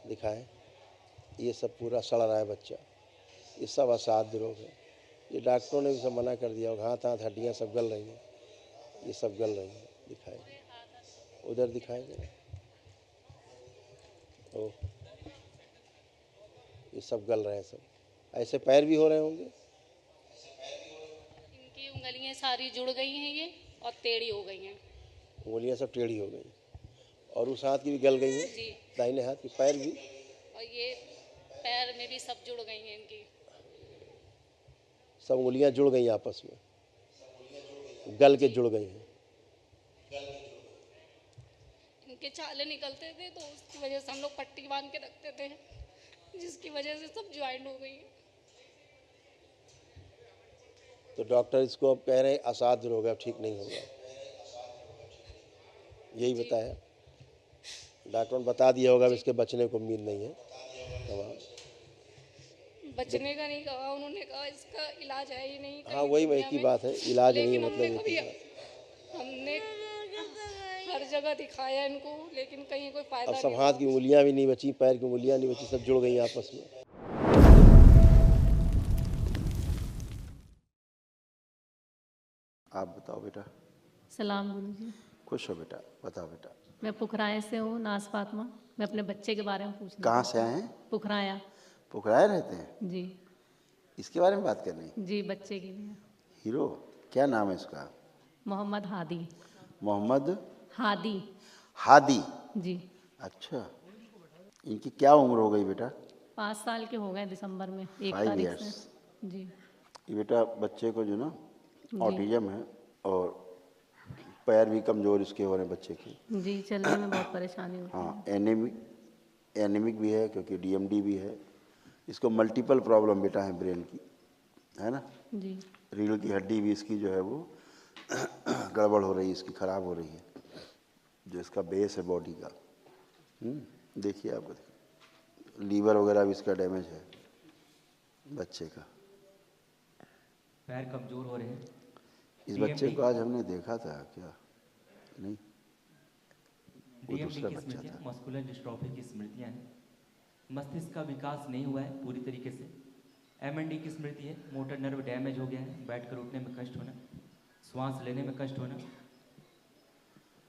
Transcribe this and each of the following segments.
दिखाएं। ये सब पूरा सड़ रहा है बच्चा, ये सब असाध्य रोग है। ये डॉक्टरों ने भी सब मना कर दिया, हाथ हाथ हड्डियाँ सब गल रही हैं, ये सब गल रही हैं। दिखाएंगे, उधर दिखाएंगे ना, ओ ये सब गल रहे हैं सब। ऐसे पैर भी हो रहे होंगे, इनकी उंगलियां सारी जुड़ गई हैं ये और टेढ़ी हो गई हैं। उंगलियां सब टेढ़ी हो गई और उस हाथ की भी गल गई है, जी, दाहिने हाथ की, पैर भी। और ये पैर में भी सब जुड़ गई हैं इनकी। सब उंगलियां जुड़ गई आपस में, गल के जुड़ गई हैं। इनके छाले निकलते थे तो उसकी वजह से हम लोग पट्टी बांध के रखते थे, जिसकी वजह से सब ज्वाइंट हो गई है। तो डॉक्टर इसको अब कह रहे हैं असाध्य रोग है, अब ठीक नहीं होगा, यही जी, बताया। डॉक्टर ने बता दिया होगा, अब इसके बचने को उम्मीद नहीं है। तमाम बचने का नहीं कहा उन्होंने, कहा इसका इलाज है ही नहीं हाँ, कहीं वही एक दुनिया ही में। बात है, इलाज नहीं है, लेकिन मतलब हमने एक ही कभी बात। हमने हर जगह दिखाया इनको, लेकिन कहीं कोई अब फायदा सब नहीं हाथ हुआ। की उंगलियां भी नहीं बची, पैर की उंगलियां नहीं बची, सब जुड़ गई आपस में। आप बताओ बेटा। सलाम गुरुजी। खुश हो बेटा, बताओ बेटा। मैं पुखराया से हूँ, नाज फातिमा। मैं अपने बच्चे के बारे में पूछना कहाँ चाहती से आए हूँ। हैं? पुखराया। पुखराए रहते हैं? जी इसके बारे में बात करनी? जी, बच्चे के लिए। हीरो, क्या नाम है इसका? मोहम्मद हादी। मोहम्मद हादी। हादी। जी। अच्छा, इनकी क्या उम्र हो गई बेटा? 5 साल के हो गए दिसंबर में 1 5 तारीख इयर्स। से। जी ये बेटा बच्चे को जो ना जी ऑटिज्म है, और पैर भी कमज़ोर इसके हो रहे हैं बच्चे के। जी, चलने में बहुत परेशानी होती हाँ, है। एनीमिक भी है, क्योंकि डीएमडी भी है। इसको मल्टीपल प्रॉब्लम बेटा है ब्रेन की, है ना। जी रीढ़ की हड्डी भी इसकी जो है वो गड़बड़ हो रही है, इसकी ख़राब हो रही है, जो इसका बेस है बॉडी का। देखिए आपको, लीवर वगैरह भी इसका डैमेज है बच्चे का। पैर कमजोर हो रहे हैं। इस बच्चे को आज हमने देखा था क्या? नहीं, वो डीएमडी दूसरा की बच्चा स्मृतियाँ, था। मस्कुलर डिस्ट्रॉफी की स्मृतियाँ हैं। मस्तिष्क का विकास नहीं हुआ है पूरी तरीके से। एमएनडी की स्मृति है, मोटर नर्व डैमेज हो गया है, बैठकर उठने में कष्ट होना, श्वास लेने में कष्ट होना।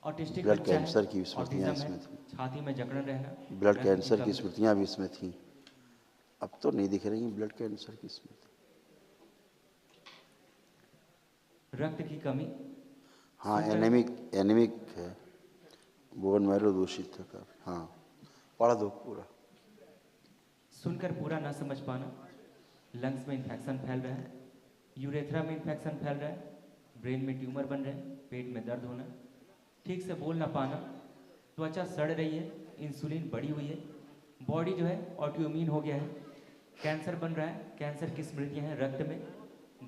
ऑटिस्टिक ब्लड बच्चा है, कैंसर की स्मृतियाँ ऑटिज्म है, इसमें थी। छाती में जकड़न रहना, ब्लड रक्त कैंसर की कमी, स्मृतियाँ भी इसमें थी। अब तो नहीं दिख रही ब्लड कैंसर की स्मृति। रक्त की कमी। हाँ, सुनकर एनीमिक है, बोन मैरो दूषित है काफी। हाँ, पढ़ दो पूरा। सुनकर पूरा ना समझ पाना, लंग्स में इन्फेक्शन फैल रहा है, यूरेथ्रा में इन्फेक्शन फैल रहा है, ब्रेन में ट्यूमर बन रहे हैं, पेट में दर्द होना, ठीक से बोल ना पाना, त्वचा सड़ रही है, इंसुलिन बढ़ी हुई है, बॉडी जो है ऑटोइम्यून हो गया है, कैंसर बन रहा है। कैंसर की स्मृतियाँ हैं रक्त में,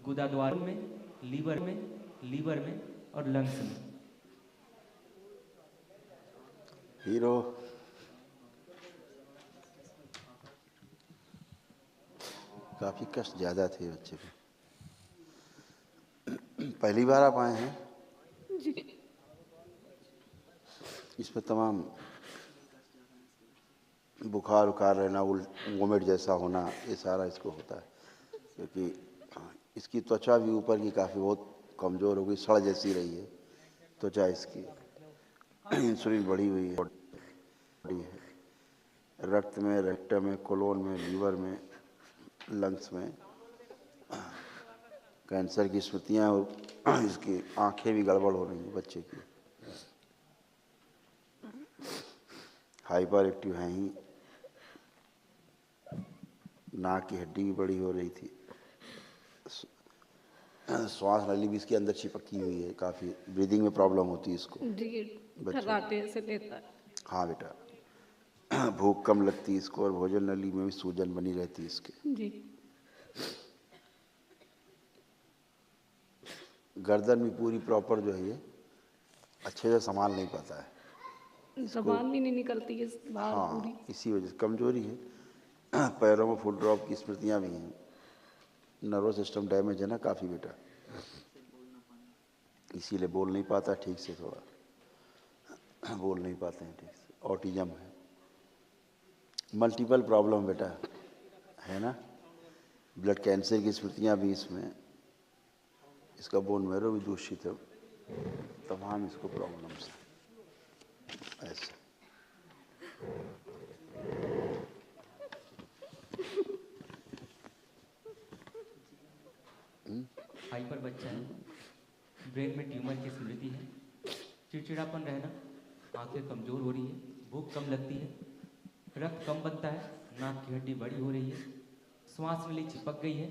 गुदाद्वार में, लीवर में और लंग्स में। हीरो, काफ़ी कष्ट ज़्यादा थे बच्चे को। पहली बार आप आए हैं? जी इसमें तमाम बुखार उखार रहना, वोमिट जैसा होना, ये सारा इसको होता है, क्योंकि इसकी त्वचा भी ऊपर की काफ़ी बहुत कमज़ोर हो गई, सड़ जैसी रही है त्वचा इसकी। इंसुलिन बढ़ी हुई है, रक्त में, रेक्टम में, कोलोन में, लीवर में, लंग्स में कैंसर की स्मृतियाँ, और इसकी आंखें भी गड़बड़ हो रही हैं बच्चे की। हाइपर एक्टिव हैं ही, नाक की हड्डी भी बड़ी हो रही थी, श्वास नली भी इसके अंदर चिपकी हुई है, काफ़ी ब्रीदिंग में प्रॉब्लम होती है इसको जी, बच्चों को। खर्राटे से लेता है। हाँ बेटा, भूख कम लगती है इसको, और भोजन नली में भी सूजन बनी रहती है इसके। जी गर्दन भी पूरी प्रॉपर जो है ये अच्छे से संभाल नहीं पाता है इसको। जबान भी नहीं निकलती है बाहर पूरी। हाँ, इसी वजह से कमजोरी है। पैरों में फुल ड्रॉप की स्मृतियाँ भी हैं। नर्वस सिस्टम डैमेज है ना काफ़ी बेटा, इसीलिए बोल नहीं पाता ठीक से, थोड़ा बोल नहीं पाते हैं ठीक से, ऑटिज्म है। मल्टीपल प्रॉब्लम बेटा है ना, ब्लड कैंसर की स्मृतियाँ भी इसमें, इसका बोन मैरो भी दूषित है, तमाम इसको प्रॉब्लम्स हैं ऐसे। हाइपर बच्चा है, ब्रेन में ट्यूमर की स्मृति है, चिड़चिड़ापन रहना, आंखें कमज़ोर हो रही है, भूख कम लगती है, रक्त कम बनता है, नाक की हड्डी बड़ी हो रही है, श्वास नली चिपक गई है,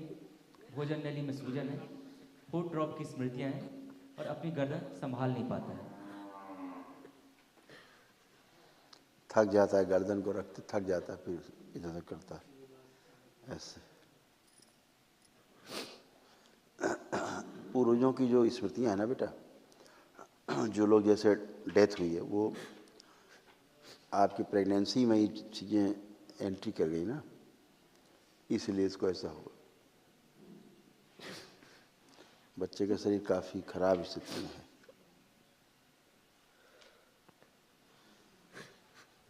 भोजन नली में सूजन है, फूड ड्रॉप की स्मृतियां हैं और अपनी गर्दन संभाल नहीं पाता है। थक जाता है, गर्दन को रखते थक जाता है, फिर इधर उधर करता है ऐसे। पूर्वजों की जो स्मृतियां हैं ना बेटा, जो लोग जैसे डेथ हुई है वो आपकी प्रेगनेंसी में ही चीज़ें एंट्री कर गई ना, इसलिए इसको ऐसा हुआ। बच्चे का शरीर काफ़ी खराब स्थिति में है।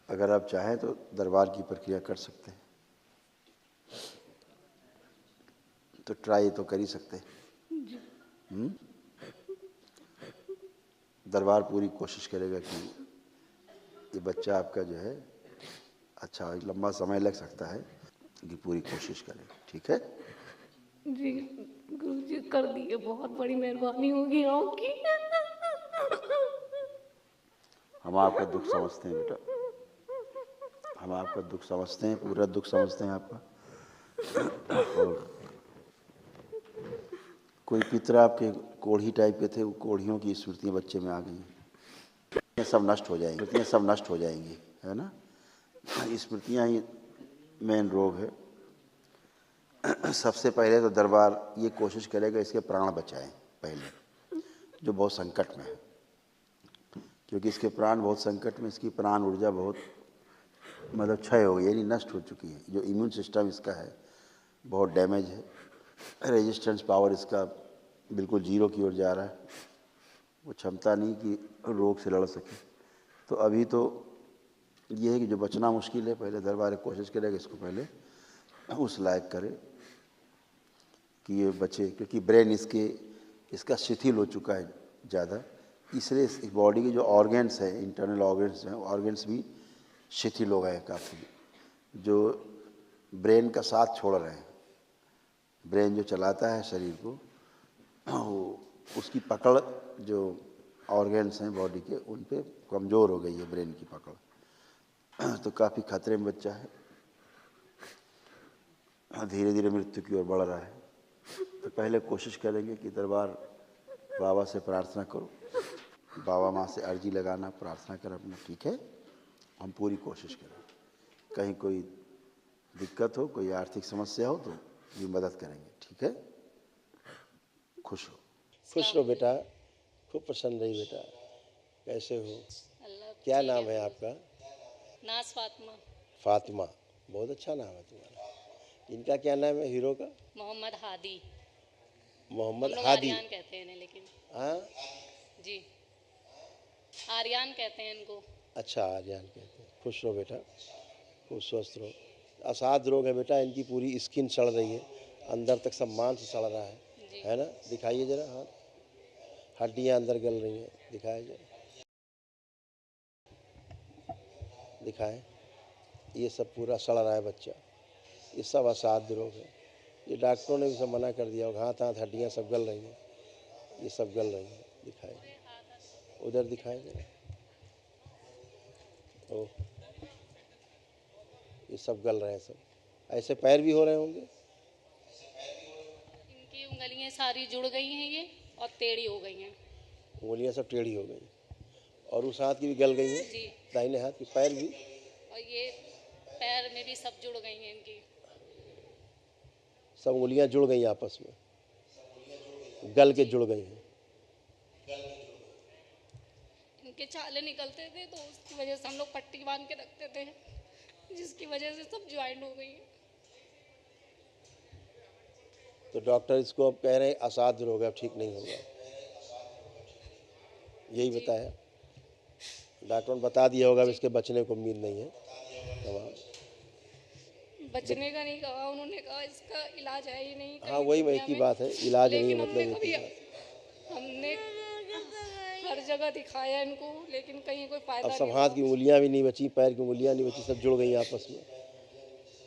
अगर आप चाहें तो दरबार की प्रक्रिया कर सकते हैं, तो ट्राई तो कर ही सकते हैं। दरबार पूरी कोशिश करेगा कि ये बच्चा आपका जो है अच्छा, लंबा समय लग सकता है कि पूरी कोशिश करें, ठीक है। जी गुरुजी कर दिए, बहुत बड़ी मेहरबानी होगी आपकी। हम आपका दुख समझते हैं बेटा, हम आपका दुख समझते हैं, पूरा दुख समझते हैं आपका। और कोई पितर आपके कोढ़ी टाइप के थे, वो कोढ़ियों की स्मृतियाँ बच्चे में आ गई, ये सब नष्ट हो जाएंगी, स्मृतियाँ सब नष्ट हो जाएंगी, है ना। स्मृतियाँ ही मेन रोग है। सबसे पहले तो दरबार ये कोशिश करेगा इसके प्राण बचाएं पहले, जो बहुत संकट में है, क्योंकि इसके प्राण बहुत संकट में, इसकी प्राण ऊर्जा बहुत मतलब क्षय हो गई, यानी नष्ट हो चुकी है। जो इम्यून सिस्टम इसका है बहुत डैमेज है, रेजिस्टेंस पावर इसका बिल्कुल जीरो की ओर जा रहा है, वो क्षमता नहीं कि रोग से लड़ सके। तो अभी तो ये है कि जो बचना मुश्किल है, पहले दरबार कोशिश करेगा इसको पहले उस लायक करे कि ये बचे, क्योंकि ब्रेन इसका शिथिल हो चुका है ज़्यादा, इसलिए इस बॉडी के जो ऑर्गन्स हैं, इंटरनल ऑर्गन्स हैं, ऑर्गन्स भी शिथिल हो गए हैं काफ़ी, जो ब्रेन का साथ छोड़ रहे हैं। ब्रेन जो चलाता है शरीर को, उसकी पकड़ जो ऑर्गन्स हैं बॉडी के, उन पे कमज़ोर हो गई है ब्रेन की पकड़, तो काफ़ी खतरे में बच्चा है, धीरे धीरे मृत्यु की ओर बढ़ रहा है। तो पहले कोशिश करेंगे कि दरबार बाबा से प्रार्थना करो, बाबा माँ से अर्जी लगाना, प्रार्थना कर अपना, ठीक है। हम पूरी कोशिश करें, कहीं कोई दिक्कत हो, कोई आर्थिक समस्या हो तो ये मदद करेंगे, ठीक है। खुश हो, खुश रहो बेटा, खूब प्रसन्न रही बेटा। कैसे हो? अल्लाह क्या ठीक नाम है आपका? नाज फातिमा। फातिमा, बहुत अच्छा नाम है तुम्हारा। इनका क्या नाम है हीरो का? मोहम्मद हादी। मोहम्मद हम लोग हादी। आर्यन कहते हैं इन्हें, लेकिन हाँ, जी आर्यन कहते हैं इनको। अच्छा आर्यन कहते हैं। खुश रहो बेटा, खूब स्वस्थ रहो। असाध रोग है बेटा, इनकी पूरी स्किन सड़ रही है, अंदर तक सब मांस सड़ रहा है ना। दिखाइए जरा हाथ, हड्डियाँ अंदर गल रही हैं, दिखाए जरा, दिखाएं। ये सब पूरा सड़ रहा है बच्चा, ये सब असाध्य रोग है। ये डॉक्टरों ने भी सब मना कर दिया होगा, हाथ हाथ हड्डियाँ सब गल रही हैं, ये सब गल रही हैं। दिखाए, उधर दिखाए जरा, ओह ये सब गल रहे हैं सब। ऐसे पैर भी हो रहे होंगे? इनकी उंगलियां सारी जुड़ गई हैं ये, और टेढ़ी हो गई हैं। उंगलियाँ सब टेढ़ी हो गई, और उस हाथ की भी गल गई है, जी, दाहिने हाथ की, पैर भी। और ये पैर में भी सब जुड़ गई हैं इनकी। सब उंगलियाँ जुड़ गई आपस में, गल के जुड़ गई हैं। इनके छाले निकलते थे, तो उसकी वजह से हम लोग पट्टी बांध के रखते थे, जिसकी वजह से सब ज्वाइंट हो गई है। तो डॉक्टर इसको अब कह रहे हैं असाध्य रोग है, अब ठीक नहीं होगा, यही बताया डॉक्टर ने, बता दिया होगा, अब इसके बचने को उम्मीद नहीं है तमाम। बचने का नहीं कहा, उन्होंने कहा इसका इलाज है ही नहीं हाँ कहीं वही दुनिया एक ही में। बात है, इलाज नहीं है लेकिन मतलब हमने एक ही कभी बात। हमने हर जगह दिखाया इनको, लेकिन कहीं कोई अब फायदा सब नहीं हाथ हुआ। की उंगलियां भी नहीं बची, पैर की उंगलियां नहीं बची, सब जुड़ गई आपस में,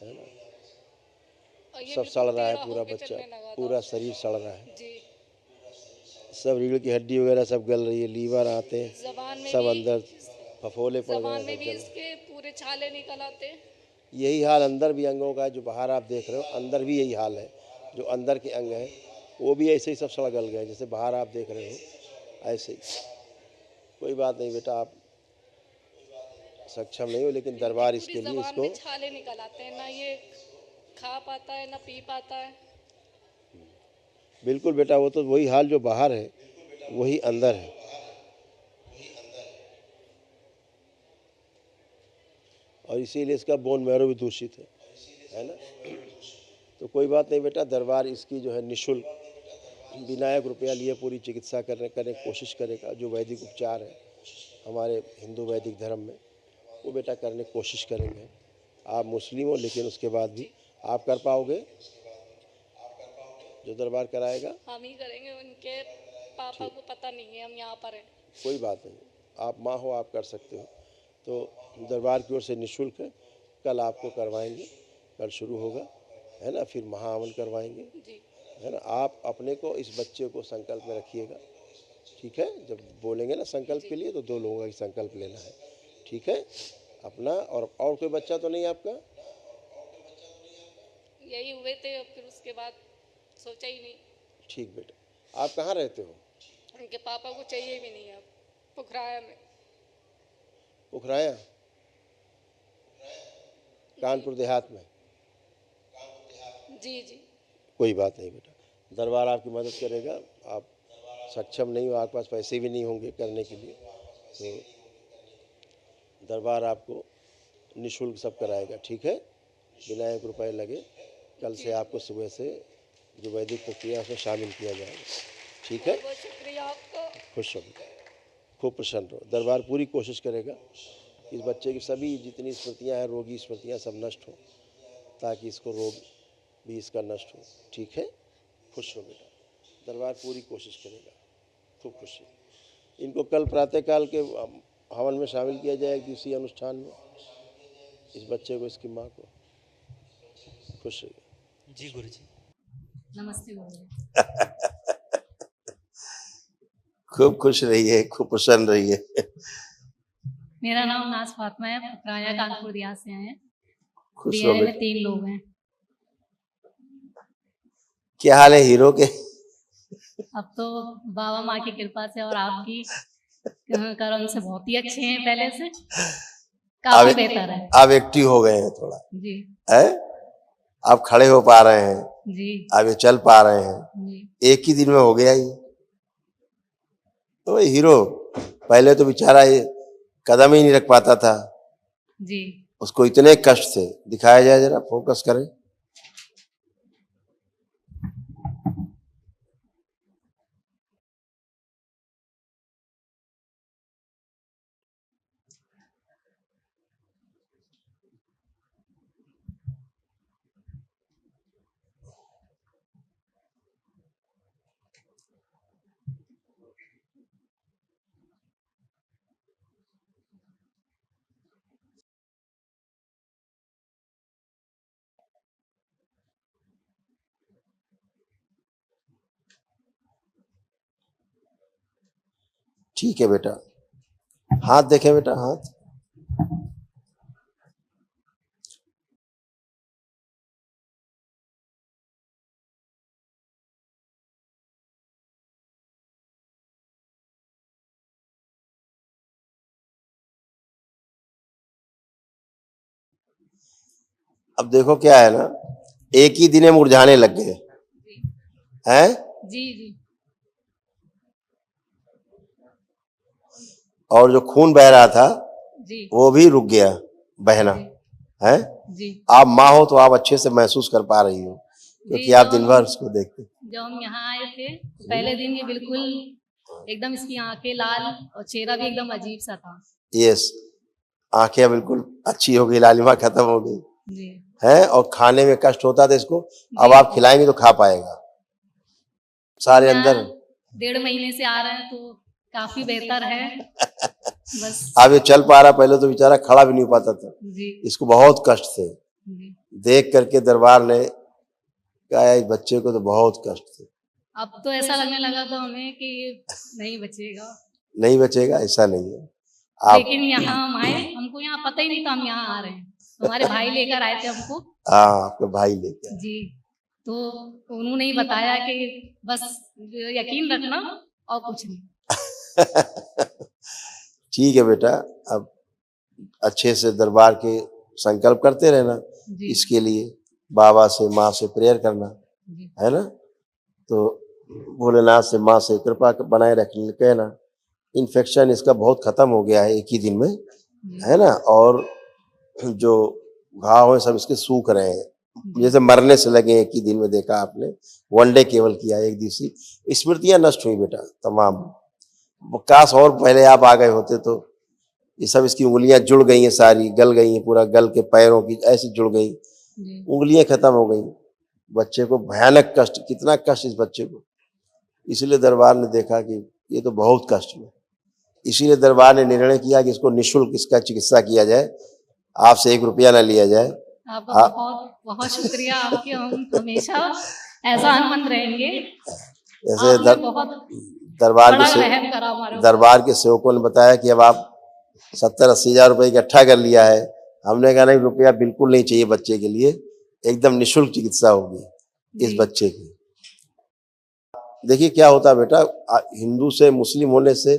है ना। और ये सब बिल्कुल सड़ रहा है टेढ़ा पूरा होके बच्चा, चलने लगा था। पूरा शरीर सड़ रहा है, जी। सब रीढ़ की हड्डी वगैरह सब गल रही है, लीवर आते जबान में सब भी अंदर फफोले पड़ गए जबान हैं, में सब भी जल। इसके पूरे छाले निकल आते। यही हाल अंदर भी अंगों का है, जो बाहर आप देख रहे हो अंदर भी यही हाल है, जो अंदर के अंग हैं वो भी ऐसे ही सब सड़ गल गए, जैसे बाहर आप देख रहे हो ऐसे ही। कोई बात नहीं बेटा, आप सक्षम नहीं हो, लेकिन दरबार पूरी इसके लिए जबान इसको में छाले निकल आते हैं, ना ये खा पाता है ना पी पाता है। बिल्कुल बेटा, वो तो वही हाल जो बाहर है वही अंदर है। और इसीलिए इसका बोन मैरो भी दूषित है ना। तो कोई बात नहीं बेटा, दरबार इसकी जो है निःशुल्क बिना 1 रुपया लिए पूरी चिकित्सा करने की कोशिश करेगा। जो वैदिक उपचार है हमारे हिंदू वैदिक धर्म में, वो बेटा करने की कोशिश करेंगे। आप मुस्लिम हो लेकिन उसके बाद भी आप कर पाओगे जो दरबार कराएगा? हम ही करेंगे, उनके पापा को पता नहीं है हम यहाँ पर हैं। कोई बात नहीं, आप माँ हो, आप कर सकते हो। तो दरबार की ओर से निःशुल्क है, कल आपको करवाएंगे, कल शुरू होगा, है ना। फिर महाअमल करवाएंगे, जी। है ना। आप अपने को, इस बच्चे को संकल्प में रखिएगा, ठीक है। जब बोलेंगे ना संकल्प के लिए, तो 2 लोगों का ही संकल्प लेना है, ठीक है। अपना और कोई बच्चा तो नहीं आपका? यही हुए थे, और फिर उसके बाद सोचा ही नहीं। ठीक बेटा, आप कहाँ रहते हो? उनके पापा को चाहिए भी नहीं अब, पुखराया में। उखराया, कानपुर देहात में? जी जी। कोई बात नहीं बेटा, दरबार आपकी मदद करेगा। आप सक्षम नहीं हो, आपके पास पैसे भी नहीं होंगे करने के लिए, तो दरबार आपको निःशुल्क सब कराएगा, ठीक है, बिना 1 रुपये लगे। कल से आपको सुबह से जो वैदिक प्रक्रिया है उसमें शामिल किया जाएगा, ठीक है। बहुत शुक्रिया आपका। खुश रहो, खूब प्रसन्न रहो। दरबार पूरी कोशिश करेगा इस बच्चे की सभी जितनी स्मृतियाँ हैं, रोगी स्मृतियाँ सब नष्ट हो, ताकि इसको रोग भी इसका नष्ट हो, ठीक है। खुश रहो बेटा, दरबार पूरी कोशिश करेगा, खूब खुशी। इनको कल प्रातःकाल के हवन में शामिल किया जाएगा, इसी अनुष्ठान में, इस बच्चे को, इसकी माँ को। खुश रहिए। जी गुरुजी। नमस्ते गुरुजी। खूब खुश रहिए, खूब प्रसन्न रहिए। मेरा नाम नाज फातिमा है, पुखराया कानपुर दिया से आए हैं। खुश रहो दियारे में बेटा। 3 लोग हैं। क्या हाल है हीरो के? अब तो बाबा माँ की कृपा से और आपकी करम से बहुत ही अच्छे हैं, पहले से काफी बेहतर है। अब एक्टिव हो गए हैं थोड़ा, जी है? आप खड़े हो पा रहे हैं, जी अब ये चल पा रहे हैं, जी। 1 ही दिन में हो गया ये। तो हीरो पहले तो बेचारा ये कदम ही नहीं रख पाता था, जी उसको इतने कष्ट थे। दिखाया जाए जरा, फोकस करें। ठीक है बेटा, हाथ देखें बेटा, हाथ। अब देखो क्या है ना, 1 ही दिन में मुरझाने लग गए हैं। जी जी। और जो खून बह रहा था जी वो भी रुक गया बहना, है। जी। आप माँ हो तो आप अच्छे से महसूस कर पा रही हो, क्योंकि जी, आप दिन भर उसको देखते। जब हम यहाँ आए थे पहले दिन, ये बिल्कुल एकदम, इसकी आंखें लाल और चेहरा भी एकदम अजीब सा था। यस, आंखें बिल्कुल अच्छी हो गई, लालिमा खत्म हो गई। जी है, और खाने में कष्ट होता था इसको, अब आप खिलाएंगे तो खा पाएगा। सारे यहाँ अंदर 1.5 महीने से आ रहे हैं तो काफी बेहतर है। बस अब ये चल पा रहा, पहले तो बेचारा खड़ा भी नहीं हो पाता था, जी इसको बहुत कष्ट थे। जी। देख करके दरबार ने कहा इस बच्चे को तो बहुत कष्ट थे, अब तो ऐसा लगने लगा था हमें कि नहीं बचेगा, नहीं बचेगा, ऐसा नहीं है। आप लेकिन यहाँ हम आए, हमको यहाँ पता ही नहीं था हम यहाँ आ रहे हैं। हमारे भाई लेकर आए थे हमको। हाँ, आपके भाई लेके आए। जी, तो उन्होंने ही बताया कि बस यकीन रखना और कुछ नहीं। ठीक है बेटा, अब अच्छे से दरबार के संकल्प करते रहना, जी इसके लिए बाबा से माँ से प्रेयर करना, जी है ना। तो भोलेनाथ से माँ से कृपा बनाए रखने कहना। इन्फेक्शन इसका बहुत खत्म हो गया है एक ही दिन में, है ना। और जो घाव है सब इसके सूख रहे हैं, जैसे मरने से लगे एक ही दिन में, देखा आपने। वन डे केवल किया, एक दिवसीय स्मृतियां नष्ट हुई बेटा तमाम। काश और पहले आप आ गए होते तो। ये सब इसकी उंगलियां जुड़ गई हैं, सारी गल गई हैं, पूरा गल के पैरों की ऐसी जुड़ गई, जी उंगलियां खत्म हो गई। बच्चे को भयानक कष्ट, कितना कष्ट इस बच्चे को। इसीलिए दरबार ने देखा कि ये तो बहुत कष्ट में, इसीलिए दरबार ने निर्णय किया कि इसको निःशुल्क इसका चिकित्सा किया जाए, आपसे 1 रुपया ना लिया जाए। आपका बहुत बहुत शुक्रिया। आपके हम हमेशा एहसानमंद रहेंगे। जैसे आपने बहुत दरबार बड़ा के रहम करा हमारे ऊपर। दरबार के सेवकों ने बताया कि अब आप 70-80 हजार रुपये इकट्ठा कर लिया है। हमने कहा नहीं, रुपया बिल्कुल नहीं चाहिए बच्चे के लिए, एकदम निःशुल्क चिकित्सा होगी इस जी बच्चे की। देखिए क्या होता है बेटा, हिंदू से मुस्लिम होने से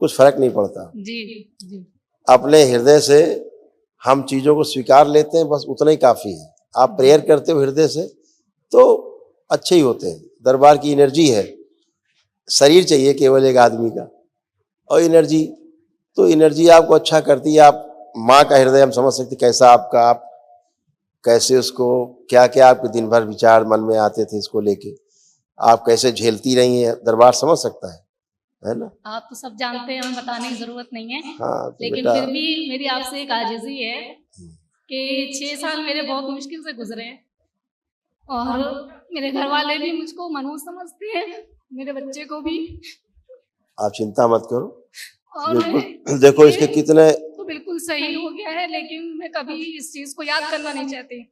कुछ फर्क नहीं पड़ता। जी जी अपने हृदय से हम चीजों को स्वीकार लेते हैं, बस उतना ही काफी है। आप प्रेयर करते हो हृदय से तो अच्छे ही होते हैं। दरबार की एनर्जी है, शरीर चाहिए केवल एक आदमी का, और एनर्जी, तो एनर्जी आपको अच्छा करती है। आप माँ का हृदय हम समझ सकते कैसा आपका, आप कैसे उसको, क्या क्या आपके दिन भर विचार मन में आते थे इसको लेके, आप कैसे झेलती रही हैं, दरबार समझ सकता है ना। आप तो सब जानते हैं, हमें बताने की जरूरत नहीं है। हाँ तो लेकिन बेटा, फिर भी मेरी आपसे एक आजिज़ी है कि 6 साल मेरे बहुत मुश्किल से गुजरे हैं और मेरे घर वाले भी मुझको मनहूस समझते हैं, मेरे बच्चे को भी। आप चिंता मत करो, और बिल्कुल देखो इसके कितने, तो बिल्कुल सही हो गया है, लेकिन मैं कभी इस चीज को याद करना नहीं चाहती।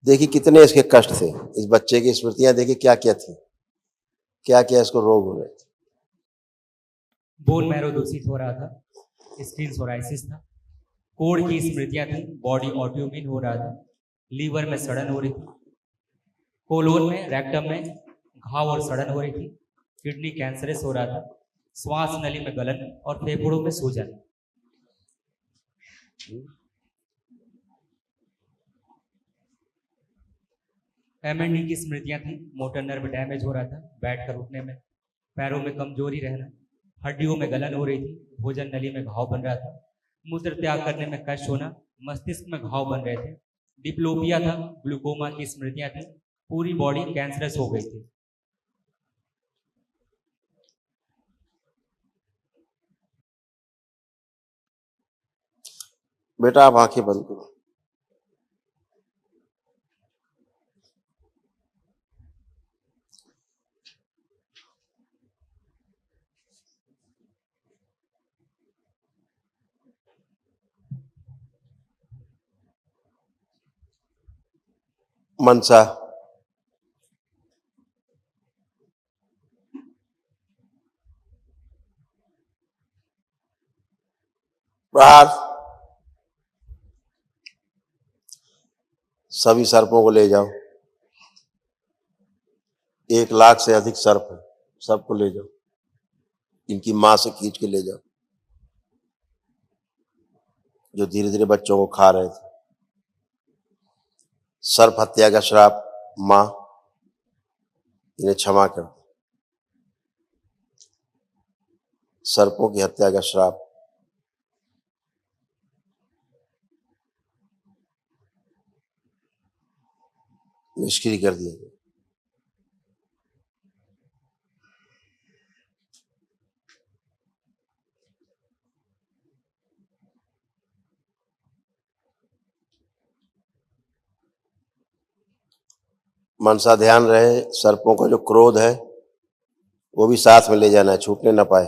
देखिए कितने इसके कष्ट थे। इस बच्चे की स्मृतियां देखिए क्या क्या थी, क्या क्या इसको रोग हो रहे थे। बोन मैरो दूषित हो रहा था, स्किन सोराइसिस था, कोढ़ की स्मृतियां थी, बॉडी ऑटोइम्यून हो रहा था, लीवर में सड़न हो रही थी, कोलोन में, रेक्टम में घाव और सड़न हो रही थी, किडनी कैंसरस हो रहा था, श्वास नली में गलन और फेफड़ों में सूजन। एमएनडी की स्मृतियां थी, मोटर नर्व डैमेज हो रहा था, बैठकर उठने में, पैरों में कमजोरी रहना, हड्डियों में गलन हो रही थी, भोजन नली में घाव बन रहा था, मूत्र त्याग करने में कष्ट होना, मस्तिष्क में घाव बन रहे थे, डिप्लोपिया था, ग्लूकोमा की स्मृतियां थी, पूरी बॉडी कैंसरस हो गई थी। बेटा आप आंखें बंद करो। मनसा, प्रहार, सभी सर्पों को ले जाओ। 1 लाख से अधिक सर्प है, सबको ले जाओ, इनकी मां से खींच के ले जाओ, जो धीरे धीरे बच्चों को खा रहे थे। सर्प हत्या का श्राप, मां इन्हें क्षमा कर दो। सर्पों की हत्या का श्राप निष्क्रिय कर दिया गया। मनसा ध्यान रहे, सर्पों का जो क्रोध है वो भी साथ में ले जाना है, छूटने ना पाए।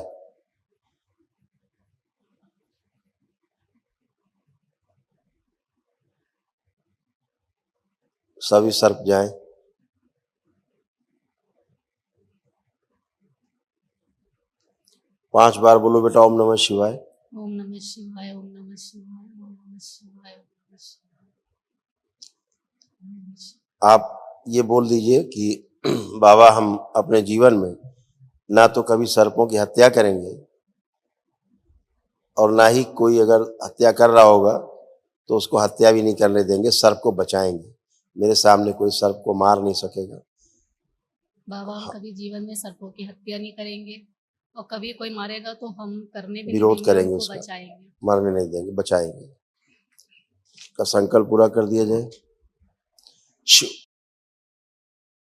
सभी सर्प जाएं। 5 बार बोलो बेटा ओम नमः शिवाय। ओम नमः शिवाय, ओम नमः शिवाय, ओम नमः शिवाय, ओम नमः शिवाय। आप ये बोल दीजिए कि बाबा हम अपने जीवन में ना तो कभी सर्पों की हत्या करेंगे और ना ही कोई अगर हत्या कर रहा होगा तो उसको हत्या भी नहीं करने देंगे, सर्प को बचाएंगे। मेरे सामने कोई सर्प को मार नहीं सकेगा। बाबा हम कभी जीवन में सर्पों की हत्या नहीं करेंगे और कभी कोई मारेगा तो हम करने भी नहीं विरोध देंगे, करेंगे, उनको उसका बचाएंगे। मरने नहीं देंगे, बचाएंगे। का संकल्प पूरा कर दिया जाए। शिव